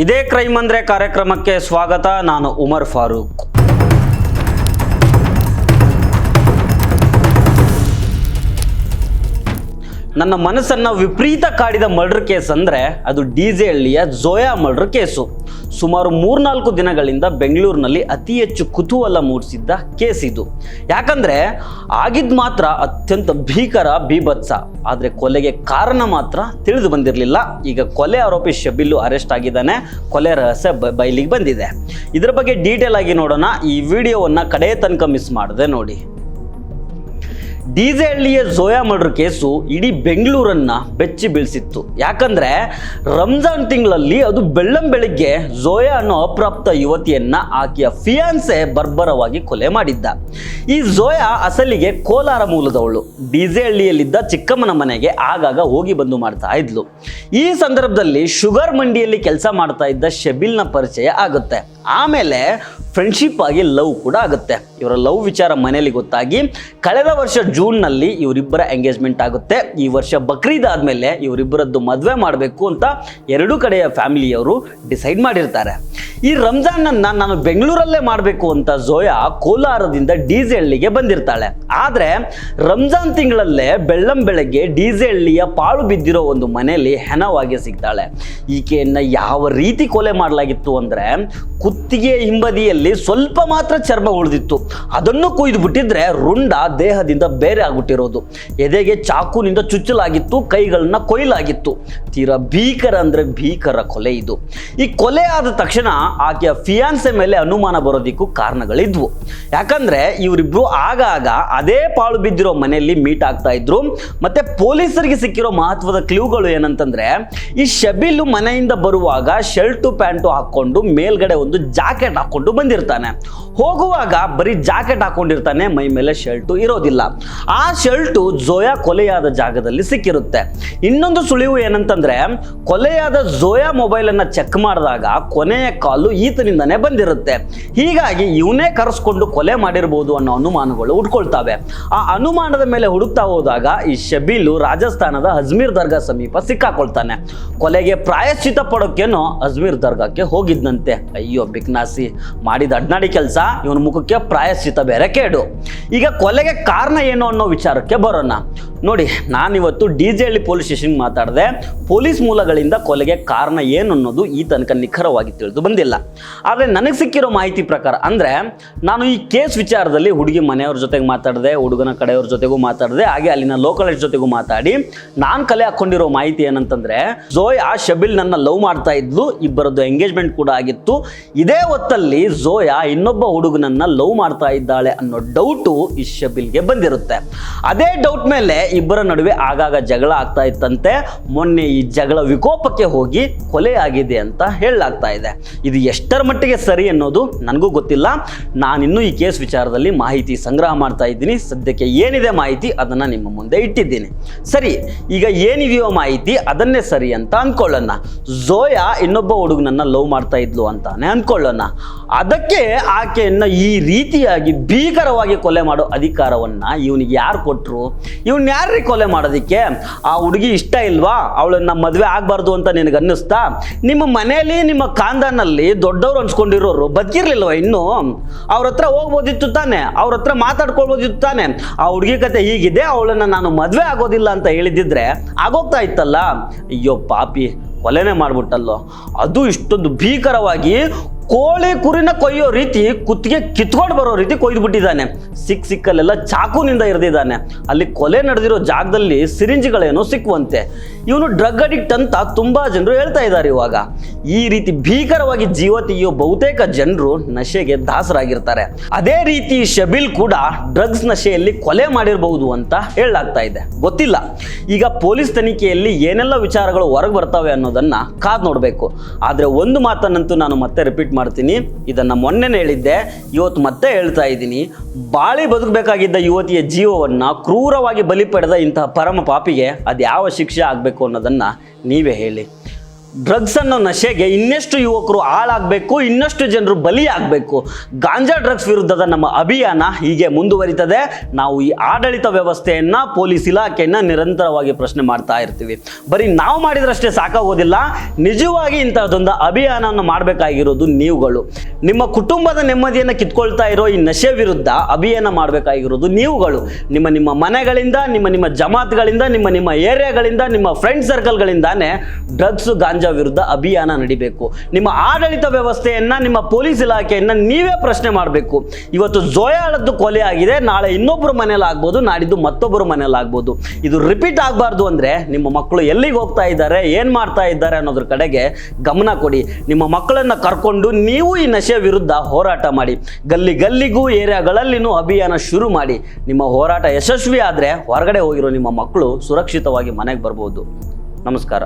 ಇದೇ ಕ್ರೈಮ್ ಅಂದ್ರೆ ಕಾರ್ಯಕ್ರಮಕ್ಕೆ ಸ್ವಾಗತ. ನಾನು ಉಮರ್ ಫಾರೂಕ್. ನನ್ನ ಮನಸ್ಸನ್ನು ವಿಪರೀತ ಕಾಡಿದ ಮರ್ಡರ್ ಕೇಸ್ ಅಂದರೆ ಅದು ಡಿಜೆ ಹಳ್ಳಿಯ ಝೋಯಾ ಮರ್ಡರ್ ಕೇಸು. ಸುಮಾರು 3-4 ದಿನಗಳಿಂದ ಬೆಂಗಳೂರಿನಲ್ಲಿ ಅತಿ ಹೆಚ್ಚು ಕುತೂಹಲ ಮೂಡಿಸಿದ್ದ ಕೇಸ್ ಇದು. ಯಾಕಂದರೆ ಆಗಿದ್ದು ಮಾತ್ರ ಅತ್ಯಂತ ಭೀಕರ ಬೀಭತ್ಸ, ಆದರೆ ಕೊಲೆಗೆ ಕಾರಣ ಮಾತ್ರ ತಿಳಿದು ಬಂದಿರಲಿಲ್ಲ. ಈಗ ಕೊಲೆ ಆರೋಪಿ ಶಬೀಲು ಅರೆಸ್ಟ್ ಆಗಿದ್ದಾನೆ. ಕೊಲೆ ರಹಸ್ಯ ಬಯಲಿಗೆ ಬಂದಿದೆ. ಇದರ ಬಗ್ಗೆ ಡೀಟೇಲ್ ಆಗಿ ನೋಡೋಣ. ಈ ವಿಡಿಯೋವನ್ನು ಕಡೆ ತನಕ ಮಿಸ್ ಮಾಡದೆ ನೋಡಿ. ಡಿಜೆ ಹಳ್ಳಿಯ ಝೋಯಾ ಮರ್ಡರ್ ಕೇಸು ಇಡೀ ಬೆಂಗಳೂರನ್ನ ಬೆಚ್ಚಿ ಬೀಳಿಸಿತ್ತು. ಯಾಕಂದ್ರೆ ರಂಜಾನ್ ತಿಂಗಳಲ್ಲಿ ಅದು ಬೆಳ್ಳಂಬೆಳಿಗ್ಗೆ ಝೋಯಾ ಅನ್ನೋ ಅಪ್ರಾಪ್ತ ಯುವತಿಯನ್ನ ಆಕೆಯ ಫಿಯಾನ್ಸೆ ಬರ್ಬರವಾಗಿ ಕೊಲೆ ಮಾಡಿದ್ದ. ಈ ಝೋಯಾ ಅಸಲಿಗೆ ಕೋಲಾರ ಮೂಲದವಳು. ಡಿಜೆ ಹಳ್ಳಿಯಲ್ಲಿದ್ದ ಚಿಕ್ಕಮ್ಮನ ಮನೆಗೆ ಆಗಾಗ ಹೋಗಿ ಬಂದು ಮಾಡ್ತಾ ಇದ್ಲು. ಈ ಸಂದರ್ಭದಲ್ಲಿ ಶುಗರ್ ಮಂಡಿಯಲ್ಲಿ ಕೆಲಸ ಮಾಡ್ತಾ ಇದ್ದ ಶಬೀಲ್ನ ಪರಿಚಯ ಆಗುತ್ತೆ. ಆಮೇಲೆ ಫ್ರೆಂಡ್ಶಿಪ್ ಆಗಿ ಲವ್ ಕೂಡ ಆಗುತ್ತೆ. ಇವರ ಲವ್ ವಿಚಾರ ಮನೆಯಲ್ಲಿ ಗೊತ್ತಾಗಿ ಕಳೆದ ವರ್ಷ ಜೂನ್ನಲ್ಲಿ ಇವರಿಬ್ಬರ ಎಂಗೇಜ್ಮೆಂಟ್ ಆಗುತ್ತೆ. ಈ ವರ್ಷ ಬಕ್ರೀದ್ ಆದಮೇಲೆ ಇವರಿಬ್ಬರದ್ದು ಮದುವೆ ಮಾಡಬೇಕು ಅಂತ ಎರಡೂ ಕಡೆಯ ಫ್ಯಾಮಿಲಿಯವರು ಡಿಸೈಡ್ ಮಾಡಿರ್ತಾರೆ. ಈ ರಂಜಾನನ್ನು ನಾನು ಬೆಂಗಳೂರಲ್ಲೇ ಮಾಡಬೇಕು ಅಂತ ಝೋಯಾ ಕೋಲಾರದಿಂದ ಡಿಜೆ ಹಳ್ಳಿಗೆ ಬಂದಿರ್ತಾಳೆ. ಆದರೆ ರಂಜಾನ್ ತಿಂಗಳಲ್ಲೇ ಬೆಳ್ಳಂಬೆಳಗ್ಗೆ ಡಿಜೆ ಹಳ್ಳಿಯ ಪಾಳು ಬಿದ್ದಿರೋ ಒಂದು ಮನೆಯಲ್ಲಿ ಹೆಣವಾಗಿ ಸಿಗ್ತಾಳೆ. ಈಕೆಯನ್ನು ಯಾವ ರೀತಿ ಕೊಲೆ ಮಾಡಲಾಗಿತ್ತು ಅಂದರೆ, ಕುತ್ತಿಗೆ ಹಿಂಬದಿಯಲ್ಲಿ ಸ್ವಲ್ಪ ಮಾತ್ರ ಚರ್ಮ ಉಳಿದಿತ್ತು. ಅದನ್ನು ಕೊಯ್ದು ಬಿಟ್ಟಿದ್ರೆ ರುಂಡ ದೇಹದಿಂದ ಬೇರೆ ಆಗ್ಬಿಟ್ಟಿರೋದು. ಎದೆಗೆ ಚಾಕುನಿಂದ ಚುಚ್ಚಲಾಗಿತ್ತು, ಕೈಗಳನ್ನ ಕೊಯ್ಲಾಗಿತ್ತು. ತೀರಾ ಭೀಕರ ಅಂದರೆ ಭೀಕರ ಕೊಲೆ ಇದು. ಈ ಕೊಲೆ ಆದ ತಕ್ಷಣ ಆಕೆಯ ಫಿಯಾನ್ಸೆ ಮೇಲೆ ಅನುಮಾನ ಬರೋದಿಕ್ಕೂ ಕಾರಣಗಳಿದ್ವು. ಯಾಕಂದ್ರೆ ಇವರಿಬ್ರು ಆಗಾಗ ಅದೇ ಪಾಳು ಬಿದ್ದಿರೋ ಮನೆಯಲ್ಲಿ ಮೀಟ್ ಆಗ್ತಾ ಇದ್ರು. ಮತ್ತೆ ಪೊಲೀಸರಿಗೆ ಸಿಕ್ಕಿರೋ ಮಹತ್ವದ ಕ್ಲೂಗಳು ಏನಂತಂದ್ರೆ, ಈ ಶಬೀಲು ಮನೆಯಿಂದ ಬರುವಾಗ ಶರ್ಟು ಪ್ಯಾಂಟು ಹಾಕೊಂಡು ಮೇಲ್ಗಡೆ ಒಂದು ಜಾಕೆಟ್ ಹಾಕೊಂಡು ಬಂದಿರ್ತಾನೆ. ಹೋಗುವಾಗ ಬರೀ ಜಾಕೆಟ್ ಹಾಕೊಂಡಿರ್ತಾನೆ, ಮೈ ಮೇಲೆ ಶರ್ಟು ಇರೋದಿಲ್ಲ. ಆ ಶರ್ಟು ಝೋಯಾ ಕೊಲೆಯಾದ ಜಾಗದಲ್ಲಿ ಸಿಕ್ಕಿರುತ್ತೆ. ಇನ್ನೊಂದು ಸುಳಿವು ಏನಂತಂದ್ರೆ, ಕೊಲೆಯಾದ ಝೋಯಾ ಮೊಬೈಲ್ ಅನ್ನ ಚೆಕ್ ಮಾಡಿದಾಗ ಕೊನೆಯ ಕಾಲು ಈತನಿಂದನೇ ಬಂದಿರುತ್ತೆ. ಹೀಗಾಗಿ ಇವನೇ ಕರೆಸ್ಕೊಂಡು ಕೊಲೆ ಮಾಡಿರ್ಬೋದು ಅನ್ನೋ ಅನುಮಾನಗಳು ಉಟ್ಕೊಳ್ತಾವೆ. ಆ ಅನುಮಾನದ ಮೇಲೆ ಹುಡುಕ್ತಾ ಹೋದಾಗ ಈ ಶಬೀಲು ರಾಜಸ್ಥಾನದ ಅಜ್ಮೀರ್ ದರ್ಗಾ ಸಮೀಪ ಸಿಕ್ಕಾಕೊಳ್ತಾನೆ. ಕೊಲೆಗೆ ಪ್ರಾಯಶ್ಚಿತ ಪಡೋಕ್ಕೇನೋ ಅಜ್ಮೀರ್ ದರ್ಗಾಕ್ಕೆ ಹೋಗಿದ್ನಂತೆ. ಅಯ್ಯೋ ಬಿಕ್ನಾಸಿ, ಮಾಡಿದ ಅಡ್ನಾಡಿ ಕೆಲಸ, ಇವನ ಮುಖಕ್ಕೆ ಪ್ರಾಯಶ್ಚಿತ ಬೇರೆ ಕೇಡು. ಈಗ ಕೊಲೆಗೆ ಕಾರಣ ಏನು ಅನ್ನೋ ವಿಚಾರಕ್ಕೆ ಬರೋಣ. ನೋಡಿ, ನಾನಿವತ್ತು ಡಿಜೆ ಹಳ್ಳಿ ಪೊಲೀಸ್ ಸ್ಟೇಷನ್ಗೆ ಮಾತಾಡಿದೆ. ಪೊಲೀಸ್ ಮೂಲಗಳಿಂದ ಕೊಲೆಗೆ ಕಾರಣ ಏನು ಅನ್ನೋದು ಈ ತನಕ ನಿಖರವಾಗಿ ತಿಳಿದು ಬಂದಿಲ್ಲ. ಆದರೆ ನನಗೆ ಸಿಕ್ಕಿರೋ ಮಾಹಿತಿ ಪ್ರಕಾರ ಅಂದರೆ, ನಾನು ಈ ಕೇಸ್ ವಿಚಾರದಲ್ಲಿ ಹುಡುಗಿ ಮನೆಯವ್ರ ಜೊತೆಗೆ ಮಾತಾಡಿದೆ, ಹುಡುಗನ ಕಡೆಯವ್ರ ಜೊತೆಗೂ ಮಾತಾಡಿದೆ, ಹಾಗೆ ಅಲ್ಲಿನ ಲೋಕಲ್ ಜೊತೆಗೂ ಮಾತಾಡಿ ನಾನು ಕಲೆ ಹಾಕೊಂಡಿರೋ ಮಾಹಿತಿ ಏನಂತಂದ್ರೆ, ಝೋಯಾ ಶಬೀಲ್ ನನ್ನ ಲವ್ ಮಾಡ್ತಾ ಇದ್ಲು. ಇಬ್ಬರದ್ದು ಎಂಗೇಜ್ಮೆಂಟ್ ಕೂಡ ಆಗಿತ್ತು. ಇದೇ ಹೊತ್ತಲ್ಲಿ ಝೋಯಾ ಇನ್ನೊಬ್ಬ ಹುಡುಗನನ್ನ ಲವ್ ಮಾಡ್ತಾ ಇದ್ದಾಳೆ ಅನ್ನೋ ಡೌಟು ಈ ಶಬೀಲ್ಗೆ ಬಂದಿರುತ್ತೆ. ಅದೇ ಡೌಟ್ ಮೇಲೆ ಇಬ್ಬರ ನಡುವೆ ಆಗಾಗ ಜಗಳ ಆಗ್ತಾ ಇತ್ತಂತೆ. ಮೊನ್ನೆ ಈ ಜಗಳ ವಿಕೋಪಕ್ಕೆ ಹೋಗಿ ಕೊಲೆ ಆಗಿದೆ ಅಂತ ಹೇಳಲಾಗ್ತಾ ಇದೆ. ಇದು ಎಷ್ಟರ ಮಟ್ಟಿಗೆ ಸರಿ ಅನ್ನೋದು ನನಗೂ ಗೊತ್ತಿಲ್ಲ. ನಾನಿನ್ನೂ ಈ ಕೇಸ್ ವಿಚಾರದಲ್ಲಿ ಮಾಹಿತಿ ಸಂಗ್ರಹ ಮಾಡ್ತಾ ಇದ್ದೀನಿ. ಸದ್ಯಕ್ಕೆ ಏನಿದೆ ಮಾಹಿತಿ ಅದನ್ನು ನಿಮ್ಮ ಮುಂದೆ ಇಟ್ಟಿದ್ದೀನಿ. ಸರಿ, ಈಗ ಏನಿದೆಯೋ ಮಾಹಿತಿ ಅದನ್ನೇ ಸರಿ ಅಂತ ಅಂದ್ಕೊಳ್ಳೋಣ. ಝೋಯಾ ಇನ್ನೊಬ್ಬ ಹುಡುಗನನ್ನ ಲವ್ ಮಾಡ್ತಾ ಇದ್ಲು ಅಂತಾನೆ ಅಂದ್ಕೊಳ್ಳೋಣ. ಅದಕ್ಕೆ ಆಕೆಯನ್ನು ಈ ರೀತಿಯಾಗಿ ಭೀಕರವಾಗಿ ಕೊಲೆ ಮಾಡೋ ಅಧಿಕಾರವನ್ನ ಇವನಿಗೆ ಯಾರು ಕೊಟ್ಟರು? ಇವನ್ ಯಾರ್ರೀ ಕೊಲೆ ಮಾಡೋದಿಕ್ಕೆ? ಆ ಹುಡುಗಿ ಇಷ್ಟ ಇಲ್ವಾ? ಅವಳನ್ನ ಮದುವೆ ಆಗಬಾರ್ದು ಅಂತ ನಿನಗೆ ಅನ್ನಿಸ್ತಾ? ನಿಮ್ಮ ಮನೆಯಲ್ಲಿ ನಿಮ್ಮ ಖಾನ್ದಾನಲ್ಲಿ ದೊಡ್ಡವರು ಅನ್ಸ್ಕೊಂಡಿರೋರು ಬದುಕಿರ್ಲಿಲ್ವ ಇನ್ನು? ಅವ್ರ ಹತ್ರ ಹೋಗ್ಬೋದಿತ್ತು ತಾನೆ, ಅವ್ರ ಹತ್ರ ಮಾತಾಡ್ಕೊಳ್ಬೋದಿತ್ತು ತಾನೆ. ಆ ಹುಡುಗಿ ಕತೆ ಹೀಗಿದೆ, ಅವಳನ್ನ ನಾನು ಮದುವೆ ಆಗೋದಿಲ್ಲ ಅಂತ ಹೇಳಿದಿದ್ರೆ ಆಗೋಗ್ತಾ ಇತ್ತಲ್ಲ. ಅಯ್ಯೋ ಪಾಪಿ, ಕೊಲೆನೇ ಮಾಡ್ಬಿಟ್ಟಲ್ಲೋ. ಅದು ಇಷ್ಟೊಂದು ಭೀಕರವಾಗಿ ಕೋಳಿ ಕುರಿನ ಕೊಯ್ಯೋ ರೀತಿ ಕುತ್ತಿಗೆ ಕಿತ್ಕೊಂಡು ಬರೋ ರೀತಿ ಕೊಯ್ದು ಬಿಟ್ಟಿದ್ದಾನೆ. ಸಿಕ್ಕಲ್ಲೆಲ್ಲ ಚಾಕುನಿಂದ ಇರಿದಿದ್ದಾನೆ. ಅಲ್ಲಿ ಕೊಲೆ ನಡೆದಿರೋ ಜಾಗದಲ್ಲಿ ಸಿರಿಂಜ್ಗಳೇನೋ ಸಿಕ್ಕುವಂತೆ. ಇವನು ಡ್ರಗ್ ಅಡಿಕ್ಟ್ ಅಂತ ತುಂಬಾ ಜನರು ಹೇಳ್ತಾ ಇದ್ದಾರೆ ಇವಾಗ. ಈ ರೀತಿ ಭೀಕರವಾಗಿ ಜೀವ ತೆಗೆಯೋ ಬಹುತೇಕ ಜನರು ನಶೆಗೆ ದಾಸರಾಗಿರ್ತಾರೆ. ಅದೇ ರೀತಿ ಶಬೀಲ್ ಕೂಡ ಡ್ರಗ್ಸ್ ನಶೆಯಲ್ಲಿ ಕೊಲೆ ಮಾಡಿರಬಹುದು ಅಂತ ಹೇಳಲಾಗ್ತಾ ಇದೆ. ಗೊತ್ತಿಲ್ಲ. ಈಗ ಪೊಲೀಸ್ ತನಿಖೆಯಲ್ಲಿ ಏನೆಲ್ಲ ವಿಚಾರಗಳು ಹೊರಗೆ ಬರ್ತವೆ ಅನ್ನೋದನ್ನ ಕಾದ್ ನೋಡಬೇಕು. ಆದರೆ ಒಂದು ಮಾತನ್ನಂತೂ ನಾನು ಮತ್ತೆ ರಿಪೀಟ್ ಮಾಡ್ತೀನಿ. ಇದನ್ನ ಮೊನ್ನೆನೇ ಹೇಳಿದ್ದೆ, ಇವತ್ತು ಮತ್ತೆ ಹೇಳ್ತಾ ಇದ್ದೀನಿ. ಬಾಳಿ ಬದುಕಬೇಕಾಗಿದ್ದ ಯುವತಿಯ ಜೀವವನ್ನ ಕ್ರೂರವಾಗಿ ಬಲಿ ಪಡೆದ ಇಂತಹ ಪರಮ ಪಾಪಿಗೆ ಅದು ಯಾವ ಶಿಕ್ಷೆ ಆಗಬೇಕು ಅನ್ನೋದನ್ನ ನೀವೇ ಹೇಳಿ. ಡ್ರಗ್ಸ್ ಅನ್ನೋ ನಶೆಗೆ ಇನ್ನೆಷ್ಟು ಯುವಕರು ಹಾಳಾಗಬೇಕು, ಇನ್ನಷ್ಟು ಜನರು ಬಲಿಯಾಗಬೇಕು. ಗಾಂಜಾ ಡ್ರಗ್ಸ್ ವಿರುದ್ಧದ ನಮ್ಮ ಅಭಿಯಾನ ಹೀಗೆ ಮುಂದುವರಿತದೆ. ನಾವು ಈ ಆಡಳಿತ ವ್ಯವಸ್ಥೆಯನ್ನು, ಪೊಲೀಸ್ ಇಲಾಖೆಯನ್ನು ನಿರಂತರವಾಗಿ ಪ್ರಶ್ನೆ ಮಾಡ್ತಾ ಇರ್ತೀವಿ. ಬರೀ ನಾವು ಮಾಡಿದ್ರಷ್ಟೇ ಸಾಕಾಗೋದಿಲ್ಲ, ನಿಜವಾಗಿ ಇಂಥದ್ದೊಂದು ಅಭಿಯಾನವನ್ನು ಮಾಡಬೇಕಾಗಿರೋದು ನೀವುಗಳು. ನಿಮ್ಮ ಕುಟುಂಬದ ನೆಮ್ಮದಿಯನ್ನು ಕಿತ್ಕೊಳ್ತಾ ಇರೋ ಈ ನಶೆ ವಿರುದ್ಧ ಅಭಿಯಾನ ಮಾಡಬೇಕಾಗಿರೋದು ನೀವುಗಳು. ನಿಮ್ಮ ಮನೆಗಳಿಂದ, ನಿಮ್ಮ ಜಮಾತ್ಗಳಿಂದ, ನಿಮ್ಮ ಏರಿಯಾಗಳಿಂದ, ನಿಮ್ಮ ಫ್ರೆಂಡ್ ಸರ್ಕಲ್ಗಳಿಂದಾನೇ ಡ್ರಗ್ಸ್ ಗಾಂಜಾ ವಿರುದ್ಧ ಅಭಿಯಾನ ನಡಿಬೇಕು. ನಿಮ್ಮ ಆಡಳಿತ ವ್ಯವಸ್ಥೆಯನ್ನ, ನಿಮ್ಮ ಪೊಲೀಸ್ ಇಲಾಖೆಯನ್ನ ನೀವೇ ಪ್ರಶ್ನೆ ಮಾಡಬೇಕು. ಇವತ್ತು ಜೋಯಾಳದ್ದು ಕೊಲೆ ಆಗಿದೆ, ನಾಳೆ ಇನ್ನೊಬ್ಬರ ಮನೇಲಿ ಆಗ್ಬೋದು, ನಾಡಿದ್ದು ಮತ್ತೊಬ್ಬರ ಮನೇಲಿ ಆಗ್ಬೋದು. ಇದು ರಿಪೀಟ್ ಆಗಬಾರ್ದು ಅಂದ್ರೆ ನಿಮ್ಮ ಮಕ್ಕಳು ಎಲ್ಲಿಗೆ ಹೋಗ್ತಾ ಇದ್ದಾರೆ, ಏನ್ ಮಾಡ್ತಾ ಇದ್ದಾರೆ ಅನ್ನೋದ್ರ ಕಡೆಗೆ ಗಮನ ಕೊಡಿ. ನಿಮ್ಮ ಮಕ್ಕಳನ್ನ ಕರ್ಕೊಂಡು ನೀವು ಈ ನಶೆ ವಿರುದ್ಧ ಹೋರಾಟ ಮಾಡಿ. ಗಲ್ಲಿಗೂ ಏರಿಯಾಗಳಲ್ಲಿನೂ ಅಭಿಯಾನ ಶುರು ಮಾಡಿ. ನಿಮ್ಮ ಹೋರಾಟ ಯಶಸ್ವಿ ಆದ್ರೆ ಹೊರಗಡೆ ಹೋಗಿರೋ ನಿಮ್ಮ ಮಕ್ಕಳು ಸುರಕ್ಷಿತವಾಗಿ ಮನೆಗೆ ಬರ್ಬೋದು. ನಮಸ್ಕಾರ.